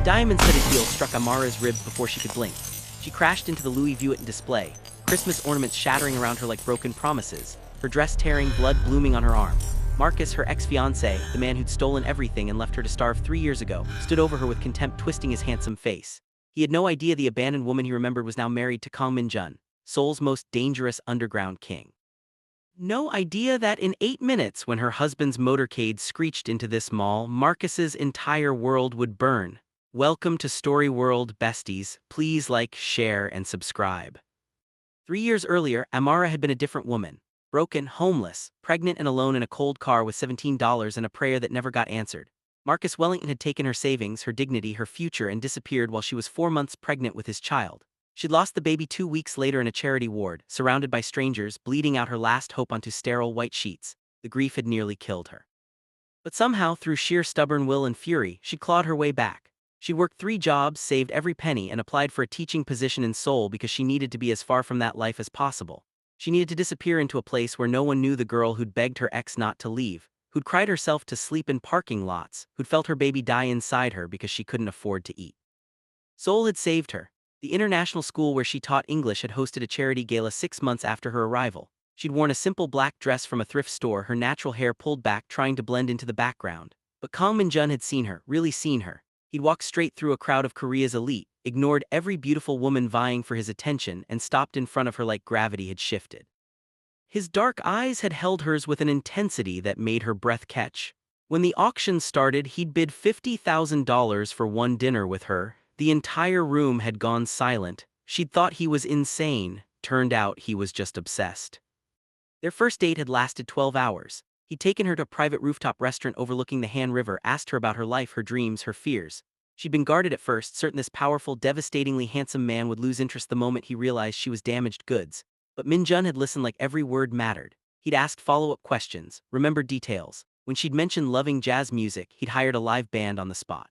Diamond-studded heel struck Amara's ribs before she could blink. She crashed into the Louis Vuitton display, Christmas ornaments shattering around her like broken promises, her dress tearing, blood blooming on her arm. Marcus, her ex-fiancé, the man who'd stolen everything and left her to starve 3 years ago, stood over her with contempt, twisting his handsome face. He had no idea the abandoned woman he remembered was now married to Kong Min-jun, Seoul's most dangerous underground king. No idea that in 8 minutes, when her husband's motorcade screeched into this mall, Marcus's entire world would burn. Welcome to Story World, besties. Please like, share, and subscribe. 3 years earlier, Amara had been a different woman. Broken, homeless, pregnant and alone in a cold car with $17 and a prayer that never got answered. Marcus Wellington had taken her savings, her dignity, her future, and disappeared while she was 4 months pregnant with his child. She'd lost the baby 2 weeks later in a charity ward, surrounded by strangers, bleeding out her last hope onto sterile white sheets. The grief had nearly killed her. But somehow, through sheer stubborn will and fury, she clawed her way back. She worked 3 jobs, saved every penny, and applied for a teaching position in Seoul because she needed to be as far from that life as possible. She needed to disappear into a place where no one knew the girl who'd begged her ex not to leave, who'd cried herself to sleep in parking lots, who'd felt her baby die inside her because she couldn't afford to eat. Seoul had saved her. The international school where she taught English had hosted a charity gala 6 months after her arrival. She'd worn a simple black dress from a thrift store, her natural hair pulled back, trying to blend into the background. But Kong Min-jun had seen her, really seen her. He'd walked straight through a crowd of Korea's elite, ignored every beautiful woman vying for his attention, and stopped in front of her like gravity had shifted. His dark eyes had held hers with an intensity that made her breath catch. When the auction started, he'd bid $50,000 for one dinner with her. The entire room had gone silent. She'd thought he was insane. Turned out he was just obsessed. Their first date had lasted 12 hours. He'd taken her to a private rooftop restaurant overlooking the Han River, asked her about her life, her dreams, her fears. She'd been guarded at first, certain this powerful, devastatingly handsome man would lose interest the moment he realized she was damaged goods. But Min-jun had listened like every word mattered. He'd asked follow-up questions, remembered details. When she'd mentioned loving jazz music, he'd hired a live band on the spot.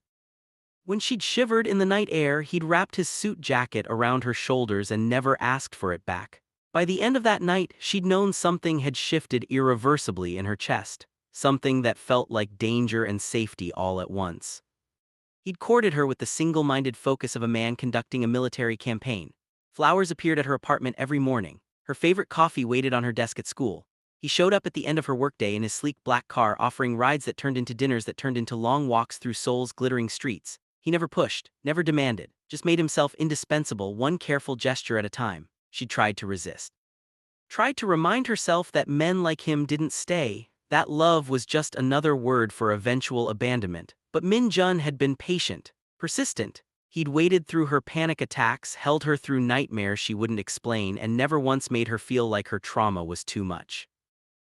When she'd shivered in the night air, he'd wrapped his suit jacket around her shoulders and never asked for it back. By the end of that night, she'd known something had shifted irreversibly in her chest, something that felt like danger and safety all at once. He'd courted her with the single-minded focus of a man conducting a military campaign. Flowers appeared at her apartment every morning. Her favorite coffee waited on her desk at school. He showed up at the end of her workday in his sleek black car, offering rides that turned into dinners that turned into long walks through Seoul's glittering streets. He never pushed, never demanded, just made himself indispensable, one careful gesture at a time. She tried to resist. Tried to remind herself that men like him didn't stay, that love was just another word for eventual abandonment. But Min-jun had been patient, persistent. He'd waited through her panic attacks, held her through nightmares she wouldn't explain, and never once made her feel like her trauma was too much.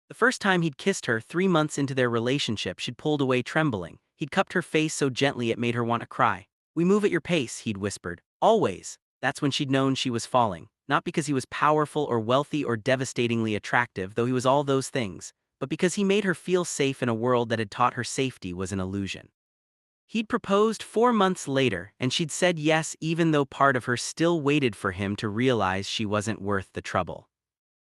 The first time he'd kissed her, 3 months into their relationship, she'd pulled away trembling. He'd cupped her face so gently it made her want to cry. "We move at your pace," he'd whispered. "Always." That's when she'd known she was falling. Not because he was powerful or wealthy or devastatingly attractive, though he was all those things, but because he made her feel safe in a world that had taught her safety was an illusion. He'd proposed 4 months later, and she'd said yes even though part of her still waited for him to realize she wasn't worth the trouble.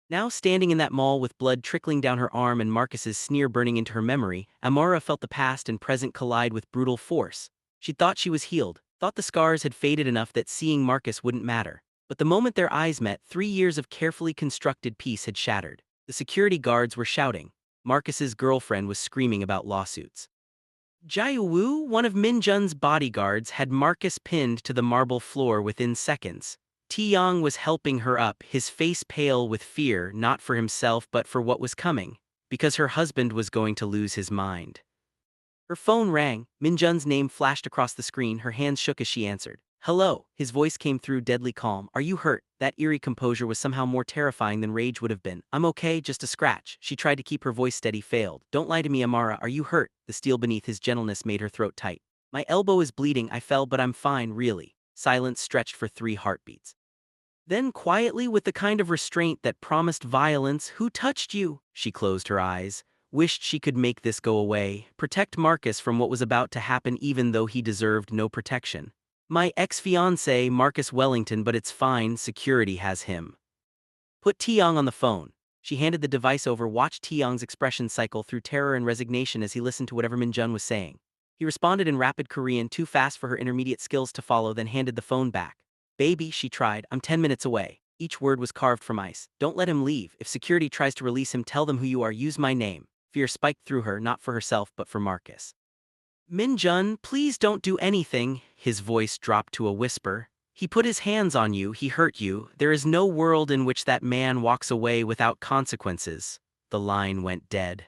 Now standing in that mall with blood trickling down her arm and Marcus's sneer burning into her memory, Amara felt the past and present collide with brutal force. She'd thought she was healed, thought the scars had faded enough that seeing Marcus wouldn't matter. But the moment their eyes met, 3 years of carefully constructed peace had shattered. The security guards were shouting. Marcus's girlfriend was screaming about lawsuits. Jae-woo, one of Min-jun's bodyguards, had Marcus pinned to the marble floor within seconds. Taeyong was helping her up, his face pale with fear, not for himself but for what was coming, because her husband was going to lose his mind. Her phone rang. Min-jun's name flashed across the screen, her hands shook as she answered. "Hello," his voice came through deadly calm. "Are you hurt?" That eerie composure was somehow more terrifying than rage would have been. "I'm okay, just a scratch." She tried to keep her voice steady, failed. "Don't lie to me, Amara, are you hurt?" The steel beneath his gentleness made her throat tight. "My elbow is bleeding, I fell, but I'm fine, really." Silence stretched for 3 heartbeats. Then quietly, with the kind of restraint that promised violence, "Who touched you?" She closed her eyes, wished she could make this go away, protect Marcus from what was about to happen even though he deserved no protection. "My ex-fiancé, Marcus Wellington, but it's fine, security has him." "Put Taeyong on the phone." She handed the device over, watched Taeyong's expression cycle through terror and resignation as he listened to whatever Min-jun was saying. He responded in rapid Korean, too fast for her intermediate skills to follow, then handed the phone back. Baby, she tried, I'm 10 minutes away. Each word was carved from ice. Don't let him leave. If security tries to release him, tell them who you are. Use my name. Fear spiked through her, not for herself but for Marcus. Min-jun, please don't do anything. His voice dropped to a whisper. He put his hands on you, he hurt you. There is no world in which that man walks away without consequences. The line went dead.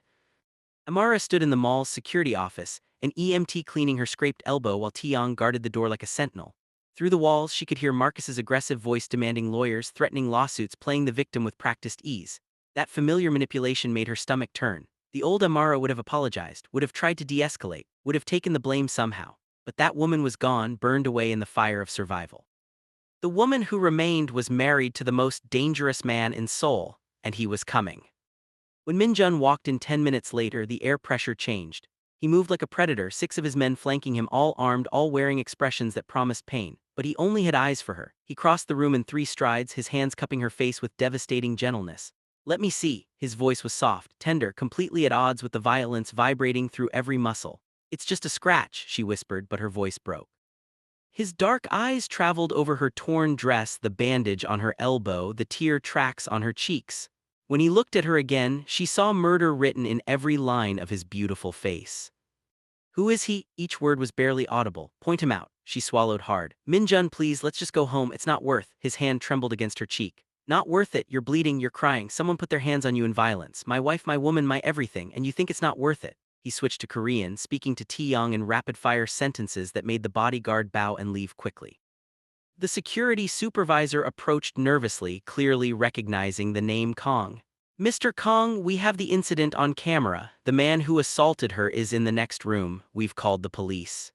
Amara stood in the mall's security office, an EMT cleaning her scraped elbow while Taeyong guarded the door like a sentinel. Through the walls, she could hear Marcus's aggressive voice demanding lawyers, threatening lawsuits, playing the victim with practiced ease. That familiar manipulation made her stomach turn. The old Amara would have apologized, would have tried to de-escalate, would have taken the blame somehow. But that woman was gone, burned away in the fire of survival. The woman who remained was married to the most dangerous man in Seoul, and he was coming. When Min-jun walked in 10 minutes later, the air pressure changed. He moved like a predator, 6 of his men flanking him, all armed, all wearing expressions that promised pain. But he only had eyes for her. He crossed the room in 3 strides, his hands cupping her face with devastating gentleness. Let me see. His voice was soft, tender, completely at odds with the violence vibrating through every muscle. It's just a scratch, she whispered, but her voice broke. His dark eyes traveled over her torn dress, the bandage on her elbow, the tear tracks on her cheeks. When he looked at her again, she saw murder written in every line of his beautiful face. Who is he? Each word was barely audible. Point him out. She swallowed hard. Min-jun, please, let's just go home. It's not worth. His hand trembled against her cheek. Not worth it. You're bleeding, you're crying. Someone put their hands on you in violence. My wife, my woman, my everything, and you think it's not worth it. He switched to Korean, speaking to Taeyong in rapid-fire sentences that made the bodyguard bow and leave quickly. The security supervisor approached nervously, clearly recognizing the name Kong. Mr. Kong, we have the incident on camera. The man who assaulted her is in the next room. We've called the police.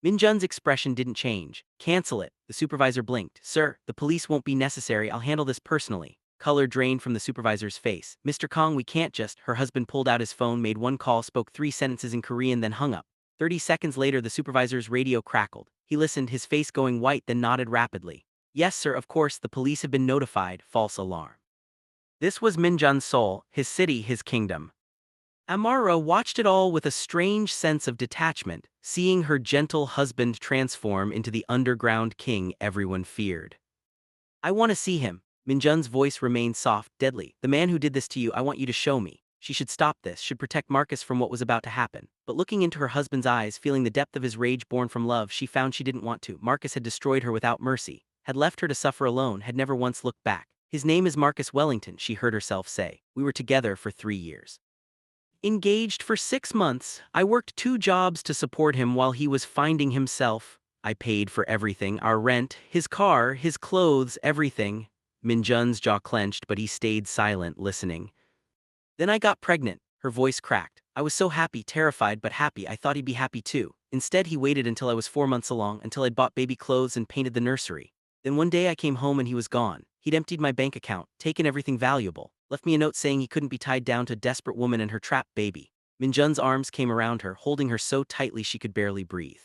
Min-jun's expression didn't change. Cancel it. The supervisor blinked. Sir, the police won't be necessary. I'll handle this personally. Color drained from the supervisor's face. Mr. Kong, we can't just. Her husband pulled out his phone, made 1 call, spoke 3 sentences in Korean, then hung up. 30 seconds later, the supervisor's radio crackled. He listened, his face going white, then nodded rapidly. Yes, sir, of course, the police have been notified. False alarm. This was Min-jun's Seoul, his city, his kingdom. Amara watched it all with a strange sense of detachment, seeing her gentle husband transform into the underground king everyone feared. I want to see him. Min-jun's voice remained soft, deadly. The man who did this to you, I want you to show me. She should stop this, should protect Marcus from what was about to happen. But looking into her husband's eyes, feeling the depth of his rage born from love, she found she didn't want to. Marcus had destroyed her without mercy, had left her to suffer alone, had never once looked back. His name is Marcus Wellington, she heard herself say. We were together for 3 years. Engaged for 6 months, I worked 2 jobs to support him while he was finding himself. I paid for everything, our rent, his car, his clothes, everything. Min-jun's jaw clenched, but he stayed silent, listening. Then I got pregnant. Her voice cracked. I was so happy, terrified but happy. I thought he'd be happy too. Instead, he waited until I was 4 months along, until I'd bought baby clothes and painted the nursery. Then one day I came home and he was gone. He'd emptied my bank account, taken everything valuable, left me a note saying he couldn't be tied down to a desperate woman and her trapped baby. Min-jun's arms came around her, holding her so tightly she could barely breathe.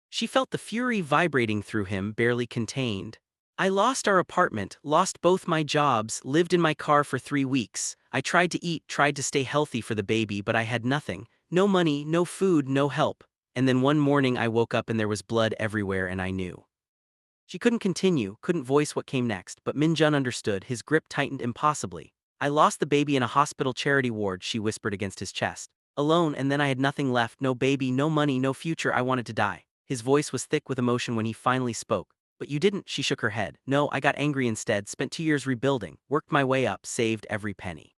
She felt the fury vibrating through him, barely contained. I lost our apartment, lost both my jobs, lived in my car for 3 weeks. I tried to eat, tried to stay healthy for the baby, but I had nothing. No money, no food, no help. And then one morning I woke up and there was blood everywhere and I knew. She couldn't continue, couldn't voice what came next, but Min-jun understood, his grip tightened impossibly. I lost the baby in a hospital charity ward, she whispered against his chest. Alone, and then I had nothing left, no baby, no money, no future. I wanted to die. His voice was thick with emotion when he finally spoke. But you didn't, she shook her head. No, I got angry instead, spent 2 years rebuilding, worked my way up, saved every penny.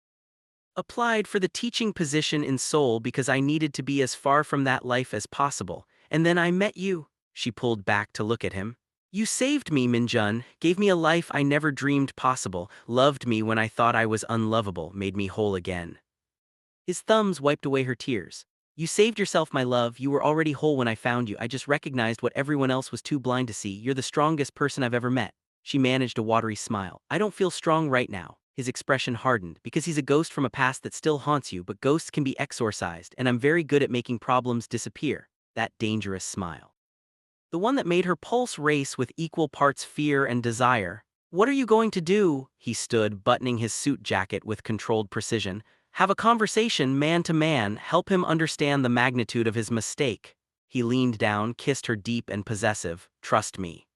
Applied for the teaching position in Seoul because I needed to be as far from that life as possible. And then I met you. She pulled back to look at him. You saved me, Min-jun, gave me a life I never dreamed possible, loved me when I thought I was unlovable, made me whole again. His thumbs wiped away her tears. You saved yourself, my love, you were already whole when I found you. I just recognized what everyone else was too blind to see. You're the strongest person I've ever met. She managed a watery smile. I don't feel strong right now. His expression hardened, because he's a ghost from a past that still haunts you, but ghosts can be exorcised, and I'm very good at making problems disappear. That dangerous smile. The one that made her pulse race with equal parts fear and desire. What are you going to do? He stood, buttoning his suit jacket with controlled precision. Have a conversation man to man, help him understand the magnitude of his mistake. He leaned down, kissed her deep and possessive. Trust me.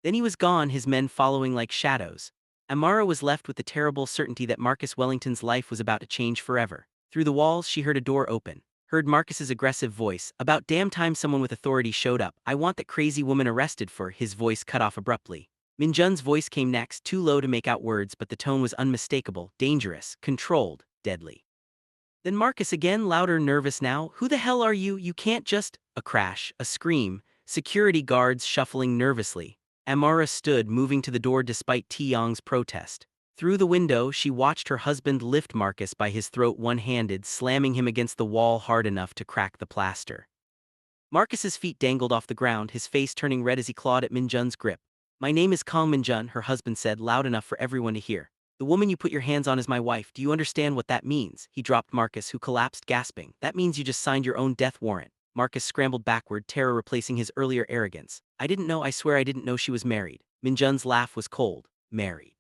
Then he was gone, his men following like shadows. Amara was left with the terrible certainty that Marcus Wellington's life was about to change forever. Through the walls, she heard a door open. Heard Marcus's aggressive voice. About damn time someone with authority showed up. I want that crazy woman arrested for. His voice cut off abruptly. Min-jun's voice came next, too low to make out words, but the tone was unmistakable, dangerous, controlled, deadly. Then Marcus again, louder, nervous now. Who the hell are you? You can't just... A crash, a scream, security guards shuffling nervously. Amara stood, moving to the door despite Taeyong's protest. Through the window, she watched her husband lift Marcus by his throat one-handed, slamming him against the wall hard enough to crack the plaster. Marcus's feet dangled off the ground, his face turning red as he clawed at Min-jun's grip. My name is Kong Min-jun, her husband said, loud enough for everyone to hear. The woman you put your hands on is my wife. Do you understand what that means? He dropped Marcus, who collapsed, gasping. That means you just signed your own death warrant. Marcus scrambled backward, terror replacing his earlier arrogance. I didn't know, I swear I didn't know she was married. Min-jun's laugh was cold. Married.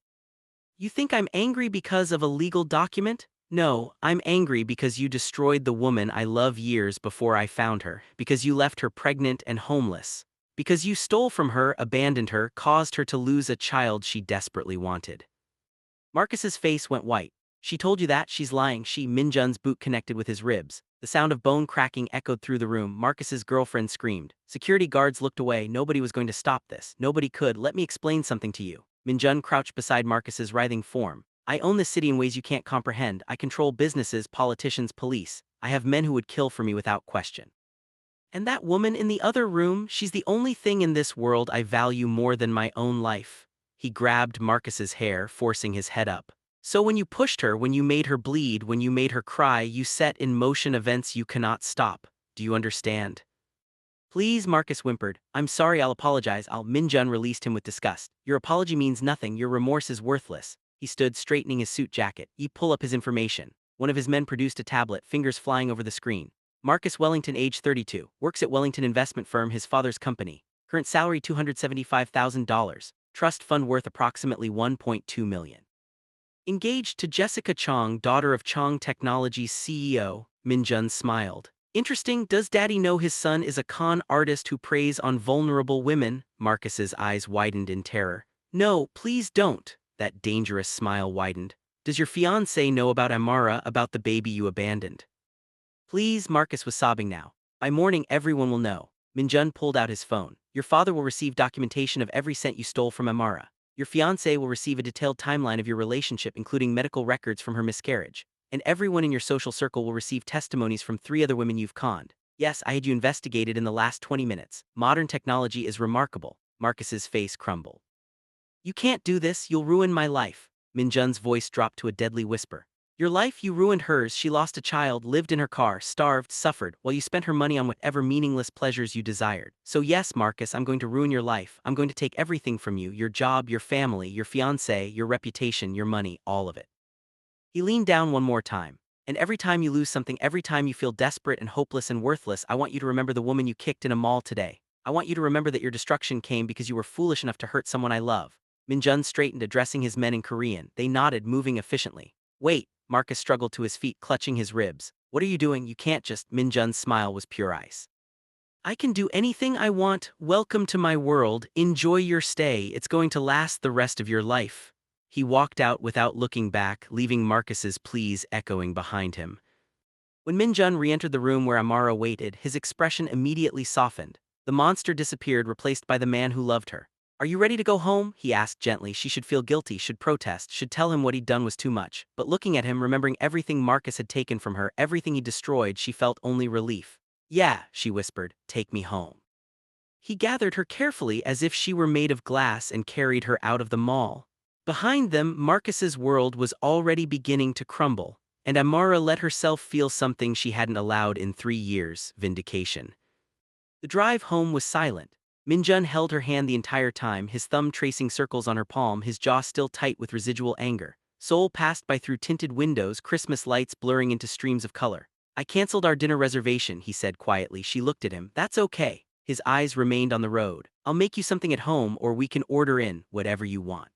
You think I'm angry because of a legal document? No, I'm angry because you destroyed the woman I love years before I found her, because you left her pregnant and homeless, because you stole from her, abandoned her, caused her to lose a child she desperately wanted. Marcus's face went white. She told you that? She's lying. Min-jun's boot connected with his ribs. The sound of bone cracking echoed through the room. Marcus's girlfriend screamed. Security guards looked away. Nobody was going to stop this. Nobody could. Let me explain something to you. Min-jun crouched beside Marcus's writhing form. I own this city in ways you can't comprehend. I control businesses, politicians, police. I have men who would kill for me without question. And that woman in the other room, she's the only thing in this world I value more than my own life. He grabbed Marcus's hair, forcing his head up. So when you pushed her, when you made her bleed, when you made her cry, you set in motion events you cannot stop. Do you understand? Please, Marcus whimpered. I'm sorry, I'll apologize. Min-jun released him with disgust. Your apology means nothing, your remorse is worthless. He stood, straightening his suit jacket. Pull up his information. One of his men produced a tablet, fingers flying over the screen. Marcus Wellington, age 32, works at Wellington investment firm, his father's company. Current salary $275,000. Trust fund worth approximately $1.2 million. Engaged to Jessica Chong, daughter of Chong Technologies CEO, Min-jun smiled. Interesting, does daddy know his son is a con artist who preys on vulnerable women? Marcus's eyes widened in terror. No, please don't. That dangerous smile widened. Does your fiancée know about Amara, about the baby you abandoned? Please, Marcus was sobbing now. By morning everyone will know. Min-jun pulled out his phone. Your father will receive documentation of every cent you stole from Amara. Your fiancée will receive a detailed timeline of your relationship, including medical records from her miscarriage. And everyone in your social circle will receive testimonies from 3 other women you've conned. Yes, I had you investigated in the last 20 minutes. Modern technology is remarkable. Marcus's face crumbled. You can't do this, you'll ruin my life. Min-jun's voice dropped to a deadly whisper. Your life, you ruined hers. She lost a child, lived in her car, starved, suffered, while you spent her money on whatever meaningless pleasures you desired. So yes, Marcus, I'm going to ruin your life. I'm going to take everything from you, your job, your family, your fiancé, your reputation, your money, all of it. He leaned down one more time. And every time you lose something, every time you feel desperate and hopeless and worthless, I want you to remember the woman you kicked in a mall today. I want you to remember that your destruction came because you were foolish enough to hurt someone I love. Min-jun straightened, addressing his men in Korean. They nodded, moving efficiently. Wait. Marcus struggled to his feet, clutching his ribs. What are you doing? You can't just... Min-jun's smile was pure ice. I can do anything I want. Welcome to my world. Enjoy your stay. It's going to last the rest of your life. He walked out without looking back, leaving Marcus's pleas echoing behind him. When Min-jun re-entered the room where Amara waited, his expression immediately softened. The monster disappeared, replaced by the man who loved her. Are you ready to go home? He asked gently. She should feel guilty, should protest, should tell him what he'd done was too much. But looking at him, remembering everything Marcus had taken from her, everything he destroyed, she felt only relief. Yeah, she whispered, take me home. He gathered her carefully as if she were made of glass and carried her out of the mall. Behind them, Marcus's world was already beginning to crumble, and Amara let herself feel something she hadn't allowed in 3 years, vindication. The drive home was silent. Min-jun held her hand the entire time, his thumb tracing circles on her palm, his jaw still tight with residual anger. Seoul passed by through tinted windows, Christmas lights blurring into streams of color. I canceled our dinner reservation, he said quietly. She looked at him. That's okay. His eyes remained on the road. I'll make you something at home, or we can order in, whatever you want.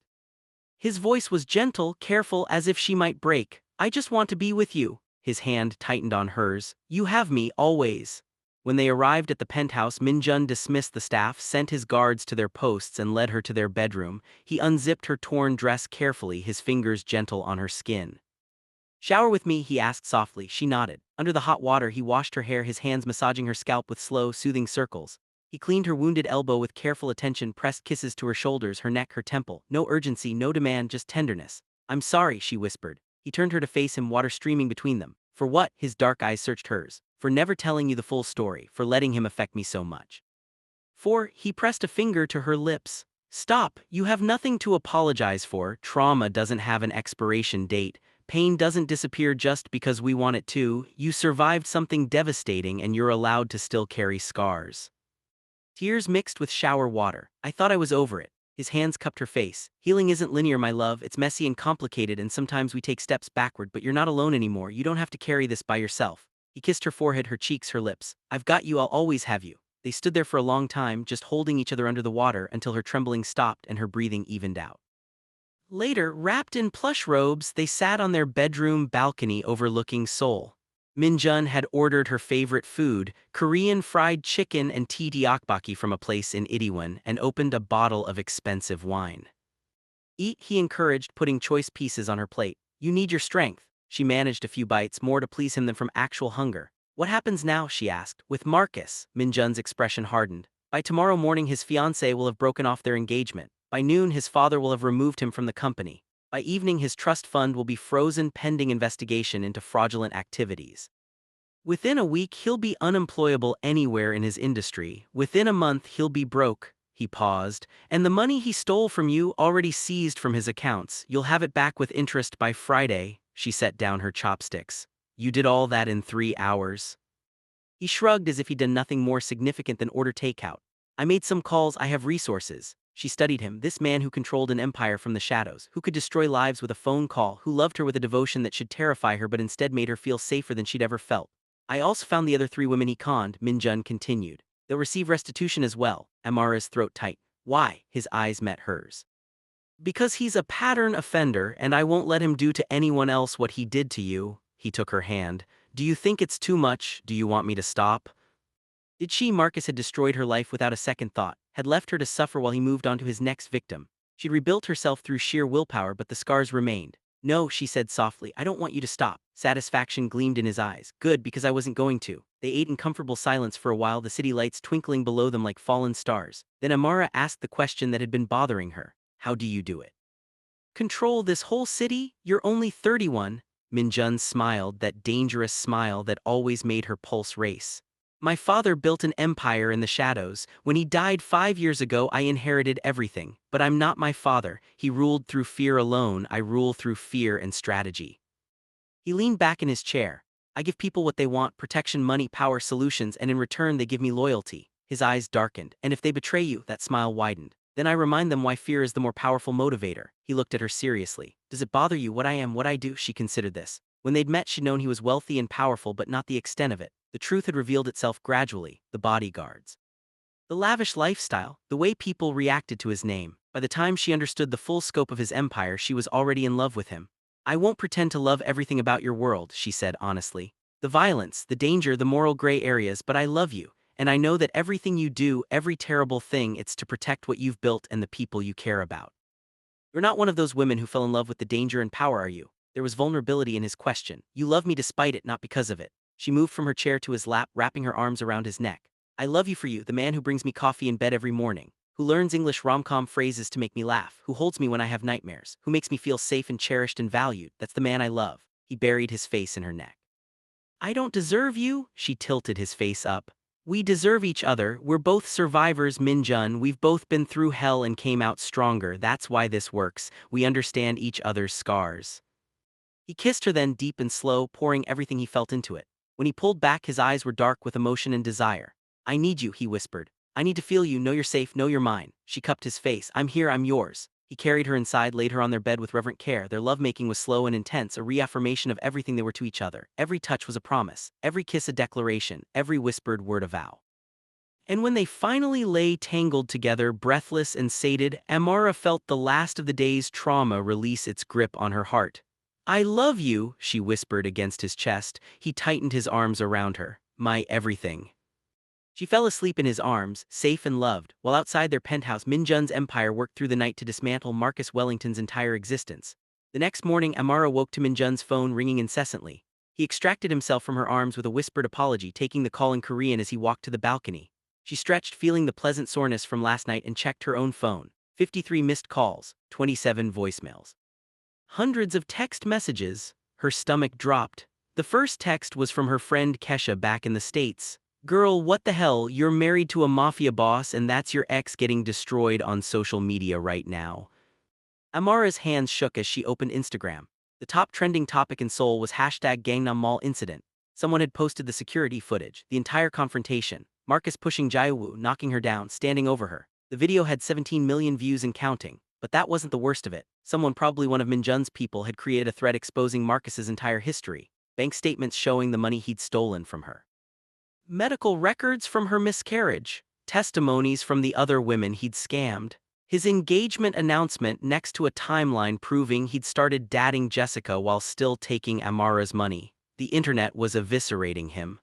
His voice was gentle, careful, as if she might break. I just want to be with you. His hand tightened on hers. You have me, always. When they arrived at the penthouse, Min-jun dismissed the staff, sent his guards to their posts, and led her to their bedroom. He unzipped her torn dress carefully, his fingers gentle on her skin. Shower with me, he asked softly. She nodded. Under the hot water, he washed her hair, his hands massaging her scalp with slow, soothing circles. He cleaned her wounded elbow with careful attention, pressed kisses to her shoulders, her neck, her temple. No urgency, no demand, just tenderness. I'm sorry, she whispered. He turned her to face him, water streaming between them. For what? His dark eyes searched hers. For never telling you the full story, for letting him affect me so much. For, he pressed a finger to her lips. Stop, you have nothing to apologize for. Trauma doesn't have an expiration date. Pain doesn't disappear just because we want it to. You survived something devastating and you're allowed to still carry scars. Tears mixed with shower water. I thought I was over it. His hands cupped her face. Healing isn't linear, my love. It's messy and complicated, and sometimes we take steps backward, but you're not alone anymore. You don't have to carry this by yourself. He kissed her forehead, her cheeks, her lips. I've got you, I'll always have you. They stood there for a long time, just holding each other under the water until her trembling stopped and her breathing evened out. Later, wrapped in plush robes, they sat on their bedroom balcony overlooking Seoul. Min-jun had ordered her favorite food, Korean fried chicken and tteokbokki from a place in Itaewon, and opened a bottle of expensive wine. Eat, he encouraged, putting choice pieces on her plate. You need your strength. She managed a few bites, more to please him than from actual hunger. What happens now, she asked. With Marcus, Min-jun's expression hardened. By tomorrow morning his fiancée will have broken off their engagement. By noon his father will have removed him from the company. By evening his trust fund will be frozen pending investigation into fraudulent activities. Within a week he'll be unemployable anywhere in his industry. Within a month he'll be broke. He paused. And the money he stole from you, already seized from his accounts, you'll have it back with interest by Friday. She set down her chopsticks. You did all that in 3 hours? He shrugged as if he'd done nothing more significant than order takeout. I made some calls, I have resources. She studied him, this man who controlled an empire from the shadows, who could destroy lives with a phone call, who loved her with a devotion that should terrify her but instead made her feel safer than she'd ever felt. I also found the other 3 women he conned, Min-jun continued. They'll receive restitution as well. Amara's throat tight. Why? His eyes met hers. Because he's a pattern offender and I won't let him do to anyone else what he did to you. He took her hand. Do you think it's too much? Do you want me to stop? Did she? Marcus had destroyed her life without a second thought, had left her to suffer while he moved on to his next victim. She'd rebuilt herself through sheer willpower, but the scars remained. No, she said softly, I don't want you to stop. Satisfaction gleamed in his eyes. Good, because I wasn't going to. They ate in comfortable silence for a while, the city lights twinkling below them like fallen stars. Then Amara asked the question that had been bothering her. How do you do it? Control this whole city? You're only 31. Min-jun smiled, that dangerous smile that always made her pulse race. My father built an empire in the shadows. When he died 5 years ago, I inherited everything. But I'm not my father. He ruled through fear alone. I rule through fear and strategy. He leaned back in his chair. I give people what they want, protection, money, power, solutions, and in return they give me loyalty. His eyes darkened. And if they betray you, that smile widened. Then I remind them why fear is the more powerful motivator. He looked at her seriously. Does it bother you what I am, what I do? She considered this. When they'd met, she'd known he was wealthy and powerful, but not the extent of it. The truth had revealed itself gradually, the bodyguards. The lavish lifestyle, the way people reacted to his name. By the time she understood the full scope of his empire, she was already in love with him. I won't pretend to love everything about your world, she said honestly. The violence, the danger, the moral gray areas, but I love you. And I know that everything you do, every terrible thing, it's to protect what you've built and the people you care about. You're not one of those women who fell in love with the danger and power, are you? There was vulnerability in his question. You love me despite it, not because of it. She moved from her chair to his lap, wrapping her arms around his neck. I love you for you, the man who brings me coffee in bed every morning, who learns English rom-com phrases to make me laugh, who holds me when I have nightmares, who makes me feel safe and cherished and valued. That's the man I love. He buried his face in her neck. I don't deserve you? She tilted his face up. We deserve each other. We're both survivors, Min-jun. We've both been through hell and came out stronger. That's why this works. We understand each other's scars. He kissed her then, deep and slow, pouring everything he felt into it. When he pulled back, his eyes were dark with emotion and desire. I need you, he whispered. I need to feel you, know you're safe, know you're mine. She cupped his face. I'm here, I'm yours. He carried her inside, laid her on their bed with reverent care. Their lovemaking was slow and intense, a reaffirmation of everything they were to each other. Every touch was a promise, every kiss a declaration, every whispered word a vow. And when they finally lay tangled together, breathless and sated, Amara felt the last of the day's trauma release its grip on her heart. I love you, she whispered against his chest. He tightened his arms around her. My everything. She fell asleep in his arms, safe and loved, while outside their penthouse Min-jun's empire worked through the night to dismantle Marcus Wellington's entire existence. The next morning Amara woke to Min-jun's phone ringing incessantly. He extracted himself from her arms with a whispered apology, taking the call in Korean as he walked to the balcony. She stretched, feeling the pleasant soreness from last night, and checked her own phone. 53 missed calls, 27 voicemails. Hundreds of text messages. Her stomach dropped. The first text was from her friend Kesha back in the States. Girl, what the hell, you're married to a mafia boss and that's your ex getting destroyed on social media right now. Amara's hands shook as she opened Instagram. The top trending topic in Seoul was #Gangnam Mall incident. Someone had posted the security footage, the entire confrontation. Marcus pushing Jae-woo, knocking her down, standing over her. The video had 17 million views and counting. But that wasn't the worst of it. Someone, probably one of Min-jun's people, had created a thread exposing Marcus's entire history. Bank statements showing the money he'd stolen from her. Medical records from her miscarriage. Testimonies from the other women he'd scammed. His engagement announcement next to a timeline proving he'd started dating Jessica while still taking Amara's money. The internet was eviscerating him.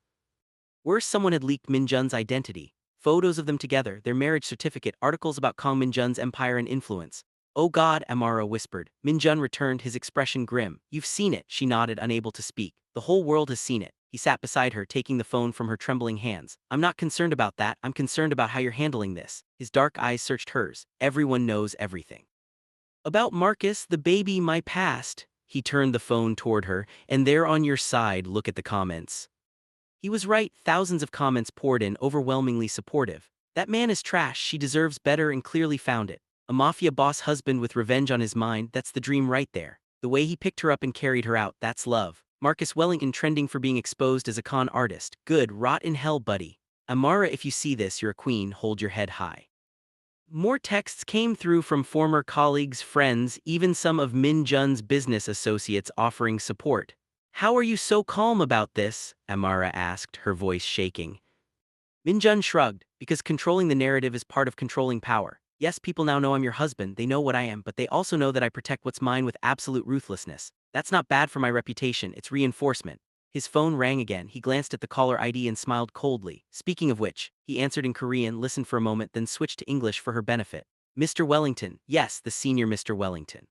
Worse, someone had leaked Min-jun's identity. Photos of them together, their marriage certificate, articles about Kong Min-jun's empire and influence. Oh God, Amara whispered. Min-jun returned, his expression grim. You've seen it, she nodded, unable to speak. The whole world has seen it. He sat beside her, taking the phone from her trembling hands. I'm not concerned about that, I'm concerned about how you're handling this. His dark eyes searched hers. Everyone knows everything. About Marcus, the baby, my past. He turned the phone toward her. And they're on your side, look at the comments. He was right, thousands of comments poured in, overwhelmingly supportive. That man is trash, she deserves better, and clearly found it. A mafia boss husband with revenge on his mind, that's the dream right there. The way he picked her up and carried her out, that's love. Marcus Wellington trending for being exposed as a con artist. Good, rot in hell, buddy. Amara, if you see this, you're a queen, hold your head high. More texts came through from former colleagues, friends, even some of Min-jun's business associates offering support. How are you so calm about this? Amara asked, her voice shaking. Min-jun shrugged, because controlling the narrative is part of controlling power. Yes, people now know I'm your husband, they know what I am, but they also know that I protect what's mine with absolute ruthlessness. That's not bad for my reputation, it's reinforcement. His phone rang again, he glanced at the caller ID and smiled coldly. Speaking of which, he answered in Korean, listened for a moment, then switched to English for her benefit. Mr. Wellington, yes, the senior Mr. Wellington.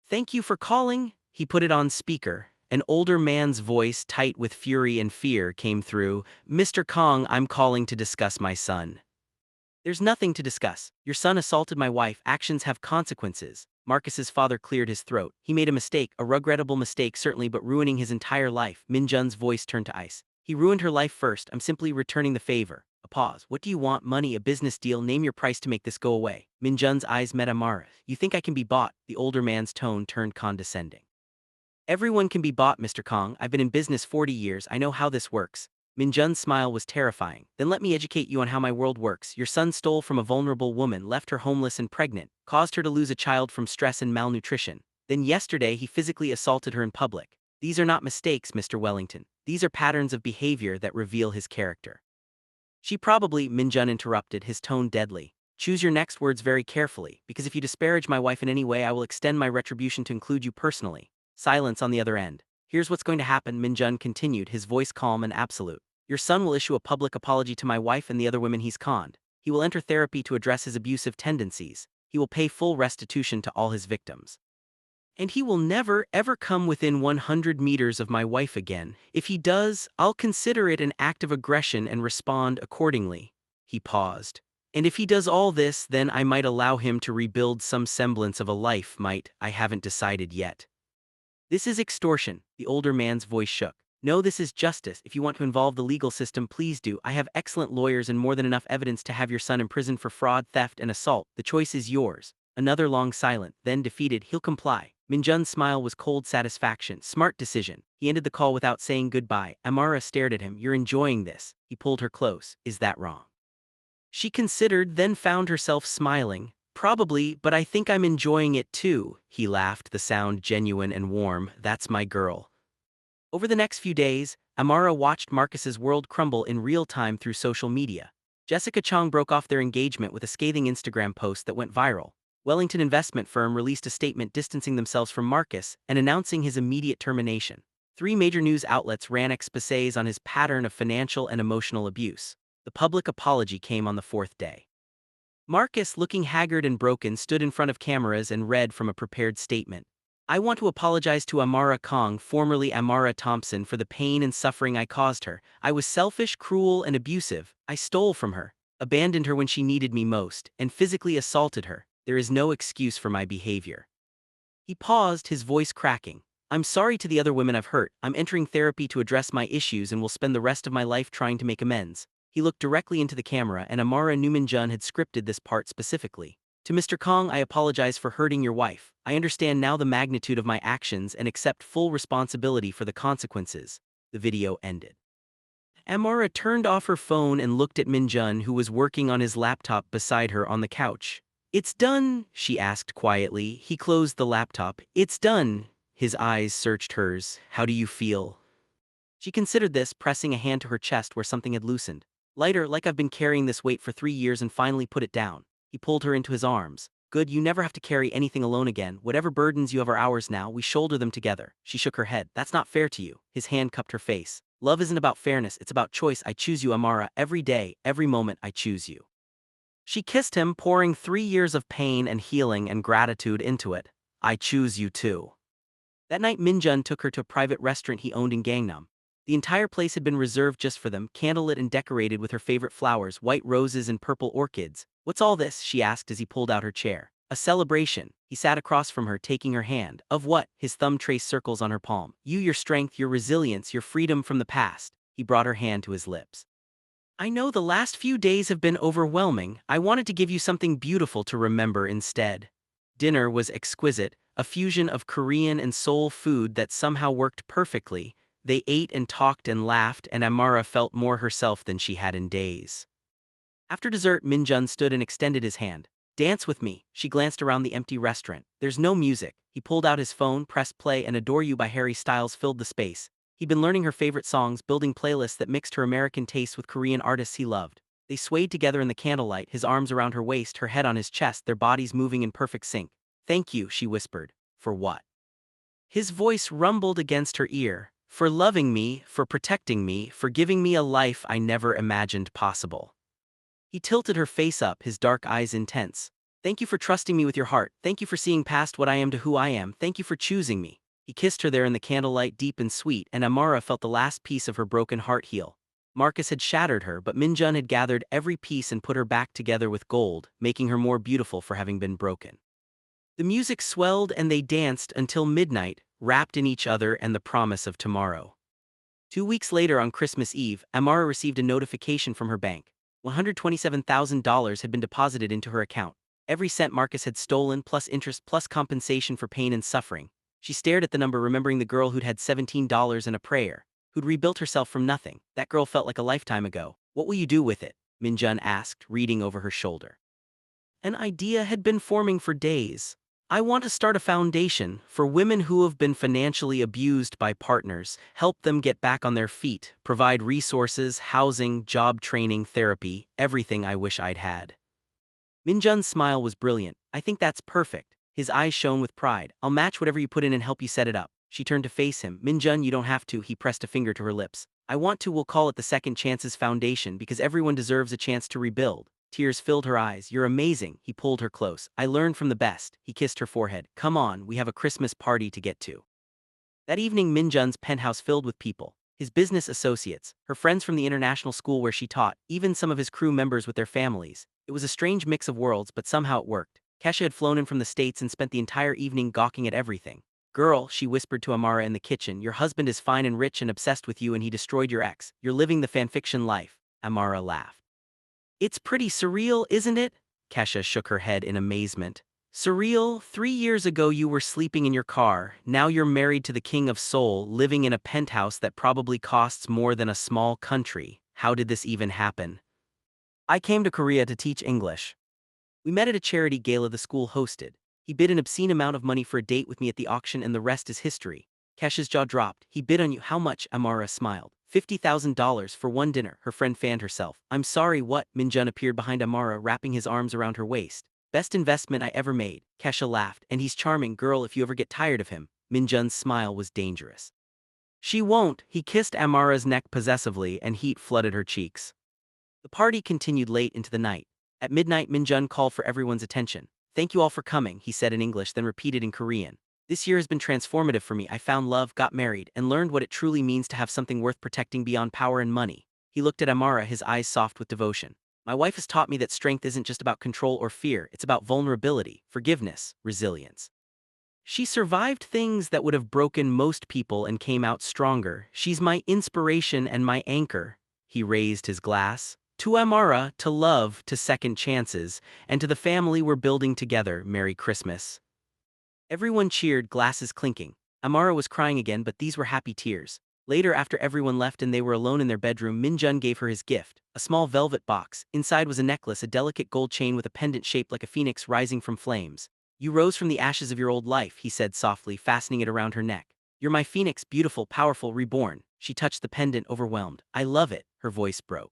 Thank you for calling. He put it on speaker. An older man's voice, tight with fury and fear, came through. Mr. Kong, I'm calling to discuss my son. There's nothing to discuss. Your son assaulted my wife. Actions have consequences. Marcus's father cleared his throat. He made a mistake, a regrettable mistake certainly, but ruining his entire life. Min-jun's voice turned to ice. He ruined her life first. I'm simply returning the favor. A pause. What do you want? Money, a business deal? Name your price to make this go away. Min-jun's eyes met Amara. You think I can be bought? The older man's tone turned condescending. Everyone can be bought, Mr. Kong. I've been in business 40 years. I know how this works. Min-jun's smile was terrifying. Then let me educate you on how my world works. Your son stole from a vulnerable woman, left her homeless and pregnant, caused her to lose a child from stress and malnutrition. Then yesterday he physically assaulted her in public. These are not mistakes, Mr. Wellington. These are patterns of behavior that reveal his character. She probably, Min-jun interrupted, his tone deadly. Choose your next words very carefully, because if you disparage my wife in any way, I will extend my retribution to include you personally. Silence on the other end. Here's what's going to happen, Min-jun continued, his voice calm and absolute. Your son will issue a public apology to my wife and the other women he's conned. He will enter therapy to address his abusive tendencies. He will pay full restitution to all his victims. And he will never, ever come within 100 meters of my wife again. If he does, I'll consider it an act of aggression and respond accordingly. He paused. And if he does all this, then I might allow him to rebuild some semblance of a life, I haven't decided yet. This is extortion, the older man's voice shook. No, this is justice. If you want to involve the legal system, please do. I have excellent lawyers and more than enough evidence to have your son imprisoned for fraud, theft, and assault. The choice is yours. Another long silence, then defeated, he'll comply. Min-jun's smile was cold satisfaction. Smart decision. He ended the call without saying goodbye. Amara stared at him. You're enjoying this. He pulled her close. Is that wrong? She considered, then found herself smiling. Probably, but I think I'm enjoying it too. He laughed, the sound genuine and warm. That's my girl. Over the next few days, Amara watched Marcus's world crumble in real time through social media. Jessica Chang broke off their engagement with a scathing Instagram post that went viral. Wellington investment firm released a statement distancing themselves from Marcus and announcing his immediate termination. 3 major news outlets ran exposés on his pattern of financial and emotional abuse. The public apology came on the 4th day. Marcus, looking haggard and broken, stood in front of cameras and read from a prepared statement. I want to apologize to Amara Kong, formerly Amara Thompson, for the pain and suffering I caused her. I was selfish, cruel, and abusive. I stole from her, abandoned her when she needed me most, and physically assaulted her. There is no excuse for my behavior. He paused, his voice cracking. I'm sorry to the other women I've hurt. I'm entering therapy to address my issues and will spend the rest of my life trying to make amends. He looked directly into the camera, and Amara Kong Min-jun had scripted this part specifically. To Mr. Kong, I apologize for hurting your wife. I understand now the magnitude of my actions and accept full responsibility for the consequences. The video ended. Amara turned off her phone and looked at Min-jun, who was working on his laptop beside her on the couch. It's done, she asked quietly. He closed the laptop. It's done. His eyes searched hers. How do you feel? She considered this, pressing a hand to her chest where something had loosened. Lighter, like I've been carrying this weight for 3 years and finally put it down. He pulled her into his arms. Good, you never have to carry anything alone again. Whatever burdens you have are ours now. We shoulder them together. She shook her head. That's not fair to you. His hand cupped her face. Love isn't about fairness, it's about choice. I choose you, Amara. Every day, every moment, I choose you. She kissed him, pouring 3 years of pain and healing and gratitude into it. I choose you too. That night, Min-jun took her to a private restaurant he owned in Gangnam. The entire place had been reserved just for them, candlelit and decorated with her favorite flowers, white roses and purple orchids. What's all this? She asked as he pulled out her chair. A celebration. He sat across from her, taking her hand. Of what? His thumb traced circles on her palm. You, your strength, your resilience, your freedom from the past. He brought her hand to his lips. I know the last few days have been overwhelming. I wanted to give you something beautiful to remember instead. Dinner was exquisite, a fusion of Korean and Seoul food that somehow worked perfectly. They ate and talked and laughed, and Amara felt more herself than she had in days. After dessert, Min-jun stood and extended his hand. Dance with me. She glanced around the empty restaurant. There's no music. He pulled out his phone, pressed play, and Adore You by Harry Styles filled the space. He'd been learning her favorite songs, building playlists that mixed her American tastes with Korean artists he loved. They swayed together in the candlelight, his arms around her waist, her head on his chest, their bodies moving in perfect sync. Thank you, she whispered. For what? His voice rumbled against her ear. For loving me, for protecting me, for giving me a life I never imagined possible. He tilted her face up, his dark eyes intense. Thank you for trusting me with your heart. Thank you for seeing past what I am to who I am. Thank you for choosing me. He kissed her there in the candlelight, deep and sweet, and Amara felt the last piece of her broken heart heal. Marcus had shattered her, but Min-jun had gathered every piece and put her back together with gold, making her more beautiful for having been broken. The music swelled and they danced until midnight, wrapped in each other and the promise of tomorrow. 2 weeks later, on Christmas Eve, Amara received a notification from her bank. $127,000 had been deposited into her account. Every cent Marcus had stolen, plus interest, plus compensation for pain and suffering. She stared at the number, remembering the girl who'd had $17 and a prayer, who'd rebuilt herself from nothing. That girl felt like a lifetime ago. What will you do with it? Min-jun asked, reading over her shoulder. An idea had been forming for days. I want to start a foundation for women who have been financially abused by partners, help them get back on their feet, provide resources, housing, job training, therapy, everything I wish I'd had. Min-jun's smile was brilliant. I think that's perfect. His eyes shone with pride. I'll match whatever you put in and help you set it up. She turned to face him. Min-jun, you don't have to. He pressed a finger to her lips. I want to. We'll call it the Second Chances Foundation because everyone deserves a chance to rebuild. Tears filled her eyes. You're amazing. He pulled her close. I learned from the best. He kissed her forehead. Come on, we have a Christmas party to get to. That evening, Min-jun's penthouse filled with people. His business associates, her friends from the international school where she taught, even some of his crew members with their families. It was a strange mix of worlds, but somehow it worked. Kesha had flown in from the States and spent the entire evening gawking at everything. Girl, she whispered to Amara in the kitchen, your husband is fine and rich and obsessed with you and he destroyed your ex. You're living the fanfiction life. Amara laughed. It's pretty surreal, isn't it? Kesha shook her head in amazement. Surreal? 3 years ago you were sleeping in your car, now you're married to the king of Seoul, living in a penthouse that probably costs more than a small country. How did this even happen? I came to Korea to teach English. We met at a charity gala the school hosted. He bid an obscene amount of money for a date with me at the auction and the rest is history. Kesha's jaw dropped. He bid on you. How much? Amara smiled. $50,000 for one dinner. Her friend fanned herself. I'm sorry, what? Min-jun appeared behind Amara, wrapping his arms around her waist. Best investment I ever made, Kesha laughed, and he's charming, girl, if you ever get tired of him. Min-jun's smile was dangerous. She won't, he kissed Amara's neck possessively and heat flooded her cheeks. The party continued late into the night. At midnight, Min-jun called for everyone's attention. Thank you all for coming, he said in English, then repeated in Korean. This year has been transformative for me. I found love, got married, and learned what it truly means to have something worth protecting beyond power and money. He looked at Amara, his eyes soft with devotion. My wife has taught me that strength isn't just about control or fear, it's about vulnerability, forgiveness, resilience. She survived things that would have broken most people and came out stronger. She's my inspiration and my anchor. He raised his glass. To Amara, to love, to second chances, and to the family we're building together, Merry Christmas. Everyone cheered, glasses clinking. Amara was crying again, but these were happy tears. Later, after everyone left and they were alone in their bedroom, Min-jun gave her his gift, a small velvet box. Inside was a necklace, a delicate gold chain with a pendant shaped like a phoenix rising from flames. You rose from the ashes of your old life, he said softly, fastening it around her neck. You're my phoenix, beautiful, powerful, reborn. She touched the pendant, overwhelmed. I love it, her voice broke.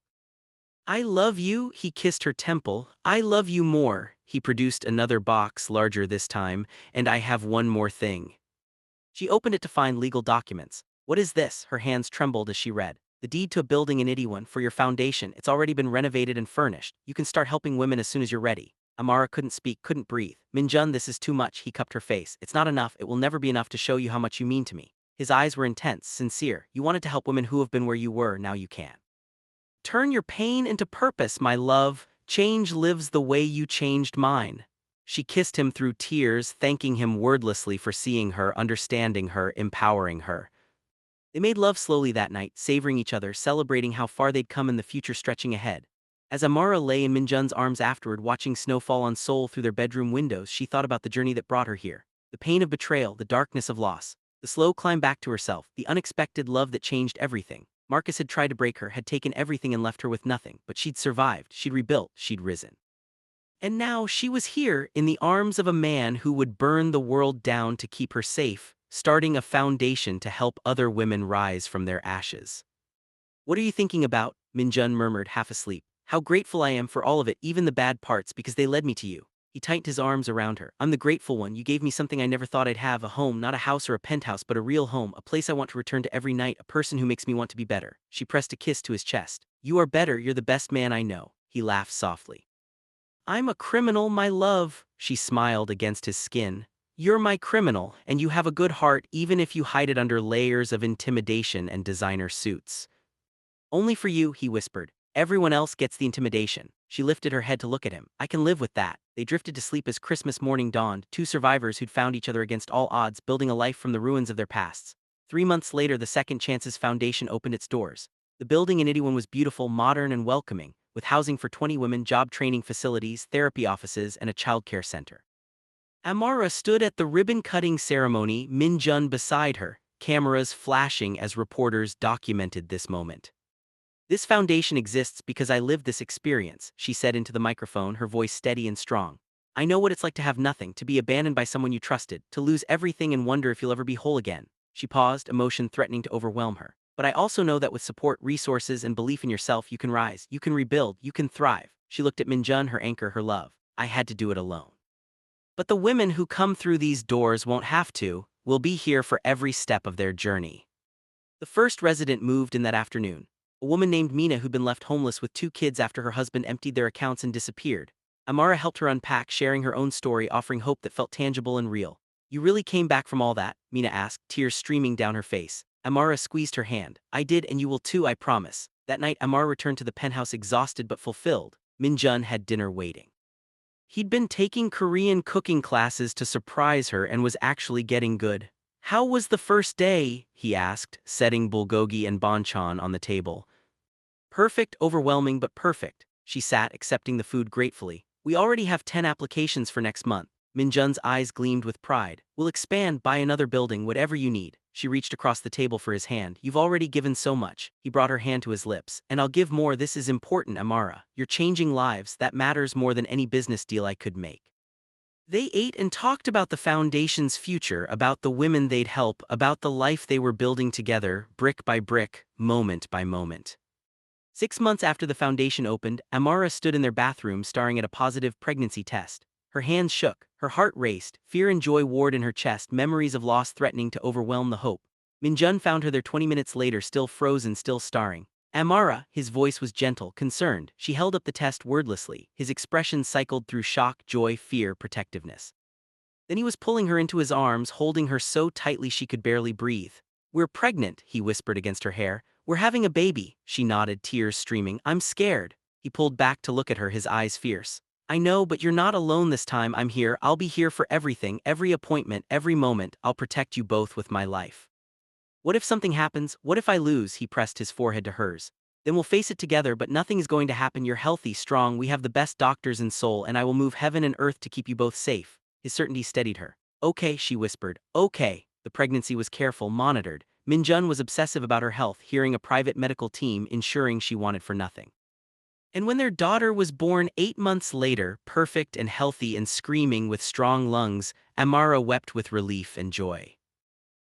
I love you, he kissed her temple. I love you more. He produced another box, larger this time, and I have one more thing. She opened it to find legal documents. What is this? Her hands trembled as she read. The deed to a building in Itaewon for your foundation. It's already been renovated and furnished. You can start helping women as soon as you're ready. Amara couldn't speak, couldn't breathe. Min-jun, this is too much, he cupped her face. It's not enough, it will never be enough to show you how much you mean to me. His eyes were intense, sincere. You wanted to help women who have been where you were, now you can. Turn your pain into purpose, my love. Change lives the way you changed mine. She kissed him through tears, thanking him wordlessly for seeing her, understanding her, empowering her. They made love slowly that night, savoring each other, celebrating how far they'd come and the future stretching ahead. As Amara lay in Min-jun's arms afterward, watching snow fall on Seoul through their bedroom windows, she thought about the journey that brought her here. The pain of betrayal, the darkness of loss, the slow climb back to herself, the unexpected love that changed everything. Marcus had tried to break her, had taken everything and left her with nothing, but she'd survived, she'd rebuilt, she'd risen. And now she was here, in the arms of a man who would burn the world down to keep her safe, starting a foundation to help other women rise from their ashes. What are you thinking about? Min-jun murmured, half asleep. How grateful I am for all of it, even the bad parts, because they led me to you. He tightened his arms around her. I'm the grateful one. You gave me something I never thought I'd have, a home, not a house or a penthouse, but a real home, a place I want to return to every night, a person who makes me want to be better. She pressed a kiss to his chest. You are better, you're the best man I know. He laughed softly. I'm a criminal, my love. She smiled against his skin. You're my criminal, and you have a good heart even if you hide it under layers of intimidation and designer suits. Only for you, he whispered. Everyone else gets the intimidation. She lifted her head to look at him. I can live with that. They drifted to sleep as Christmas morning dawned, two survivors who'd found each other against all odds, building a life from the ruins of their pasts. 3 months later, the Second Chances Foundation opened its doors. The building in Itaewon was beautiful, modern, and welcoming, with housing for 20 women, job training facilities, therapy offices, and a childcare center. Amara stood at the ribbon-cutting ceremony, Min-jun beside her, cameras flashing as reporters documented this moment. This foundation exists because I lived this experience, she said into the microphone, her voice steady and strong. I know what it's like to have nothing, to be abandoned by someone you trusted, to lose everything and wonder if you'll ever be whole again. She paused, emotion threatening to overwhelm her. But I also know that with support, resources, and belief in yourself, you can rise, you can rebuild, you can thrive. She looked at Min-jun, her anchor, her love. I had to do it alone. But the women who come through these doors won't have to, will be here for every step of their journey. The first resident moved in that afternoon. A woman named Mina who'd been left homeless with 2 kids after her husband emptied their accounts and disappeared. Amara helped her unpack, sharing her own story, offering hope that felt tangible and real. You really came back from all that? Mina asked, tears streaming down her face. Amara squeezed her hand. I did, and you will too, I promise. That night, Amara returned to the penthouse exhausted but fulfilled. Min-jun had dinner waiting. He'd been taking Korean cooking classes to surprise her and was actually getting good. How was the first day? He asked, setting bulgogi and banchan on the table. Perfect, overwhelming, but perfect. She sat, accepting the food gratefully. We already have 10 applications for next month. Min-jun's eyes gleamed with pride. We'll expand, buy another building, whatever you need. She reached across the table for his hand. You've already given so much. He brought her hand to his lips. And I'll give more. This is important, Amara. You're changing lives. That matters more than any business deal I could make. They ate and talked about the foundation's future, about the women they'd help, about the life they were building together, brick by brick, moment by moment. 6 months after the foundation opened, Amara stood in their bathroom staring at a positive pregnancy test. Her hands shook, her heart raced, fear and joy warred in her chest, memories of loss threatening to overwhelm the hope. Min-jun found her there 20 minutes later, still frozen, still staring. Amara, his voice was gentle, concerned. She held up the test wordlessly. His expression cycled through shock, joy, fear, protectiveness. Then he was pulling her into his arms, holding her so tightly she could barely breathe. "We're pregnant," he whispered against her hair. "We're having a baby." She nodded, tears streaming. "I'm scared." He pulled back to look at her, his eyes fierce. "I know, but you're not alone this time. I'm here. I'll be here for everything, every appointment, every moment. I'll protect you both with my life." "What if something happens? What if I lose?" He pressed his forehead to hers. "Then we'll face it together, but nothing is going to happen. You're healthy, strong, we have the best doctors in Seoul, and I will move heaven and earth to keep you both safe." His certainty steadied her. "Okay," she whispered. "Okay." The pregnancy was careful, monitored. Min-jun was obsessive about her health, hearing a private medical team, ensuring she wanted for nothing. And when their daughter was born 8 months later, perfect and healthy and screaming with strong lungs, Amara wept with relief and joy.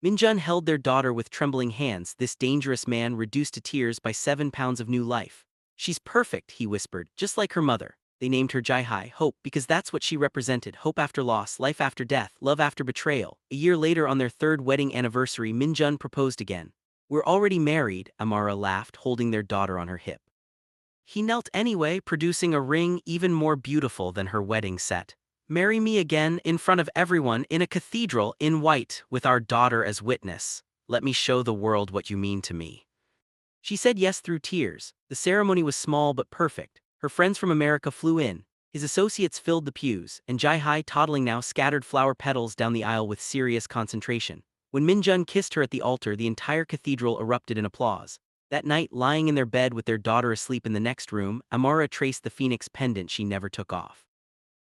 Min-jun held their daughter with trembling hands, this dangerous man reduced to tears by 7 pounds of new life. "She's perfect," he whispered, "just like her mother." They named her Jae-hai, hope, because that's what she represented: hope after loss, life after death, love after betrayal. A year later, on their 3rd wedding anniversary, Min-jun proposed again. "We're already married," Amara laughed, holding their daughter on her hip. He knelt anyway, producing a ring even more beautiful than her wedding set. "Marry me again, in front of everyone, in a cathedral, in white, with our daughter as witness. Let me show the world what you mean to me." She said yes through tears. The ceremony was small but perfect. Her friends from America flew in. His associates filled the pews, and Jae-hai, toddling now, scattered flower petals down the aisle with serious concentration. When Min-jun kissed her at the altar, the entire cathedral erupted in applause. That night, lying in their bed with their daughter asleep in the next room, Amara traced the phoenix pendant she never took off.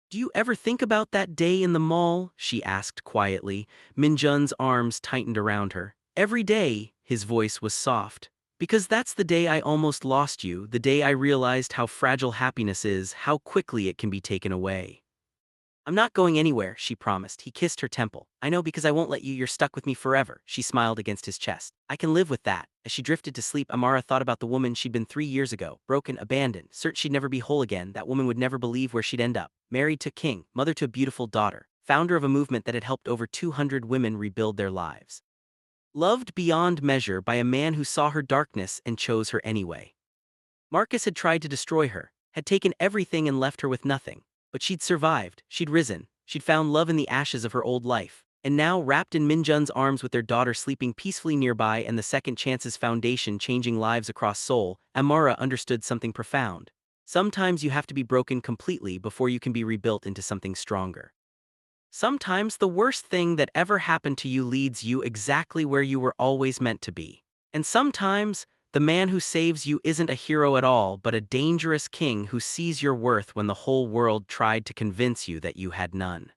"Do you ever think about that day in the mall?" she asked quietly. Min-jun's arms tightened around her. "Every day," his voice was soft. "Because that's the day I almost lost you, the day I realized how fragile happiness is, how quickly it can be taken away." "I'm not going anywhere," she promised. He kissed her temple. "I know, because I won't let you. You're stuck with me forever." She smiled against his chest. "I can live with that." As she drifted to sleep, Amara thought about the woman she'd been 3 years ago, broken, abandoned, certain she'd never be whole again. That woman would never believe where she'd end up. Married to King, mother to a beautiful daughter, founder of a movement that had helped over 200 women rebuild their lives. Loved beyond measure by a man who saw her darkness and chose her anyway. Marcus had tried to destroy her, had taken everything and left her with nothing. But she'd survived, she'd risen, she'd found love in the ashes of her old life. And now, wrapped in Min-jun's arms with their daughter sleeping peacefully nearby and the Second Chances Foundation changing lives across Seoul, Amara understood something profound. Sometimes you have to be broken completely before you can be rebuilt into something stronger. Sometimes the worst thing that ever happened to you leads you exactly where you were always meant to be. And sometimes, the man who saves you isn't a hero at all, but a dangerous king who sees your worth when the whole world tried to convince you that you had none.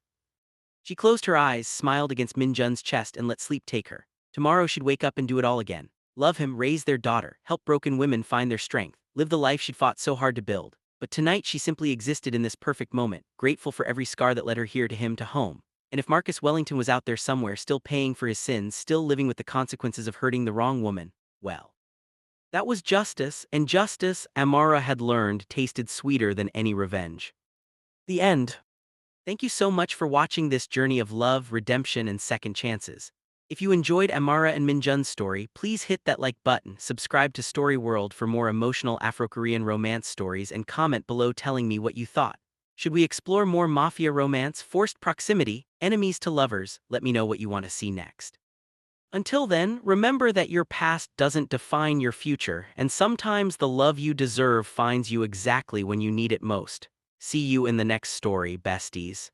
She closed her eyes, smiled against Min-jun's chest, and let sleep take her. Tomorrow she'd wake up and do it all again. Love him, raise their daughter, help broken women find their strength, live the life she'd fought so hard to build. But tonight she simply existed in this perfect moment, grateful for every scar that led her here, to him, to home. And if Marcus Wellington was out there somewhere, still paying for his sins, still living with the consequences of hurting the wrong woman, well, that was justice, and justice, Amara had learned, tasted sweeter than any revenge. The end. Thank you so much for watching this journey of love, redemption, and second chances. If you enjoyed Amara and Min-jun's story, please hit that like button, subscribe to Story World for more emotional Afro-Korean romance stories, and comment below telling me what you thought. Should we explore more mafia romance, forced proximity, enemies to lovers? Let me know what you want to see next. Until then, remember that your past doesn't define your future, and sometimes the love you deserve finds you exactly when you need it most. See you in the next story, besties.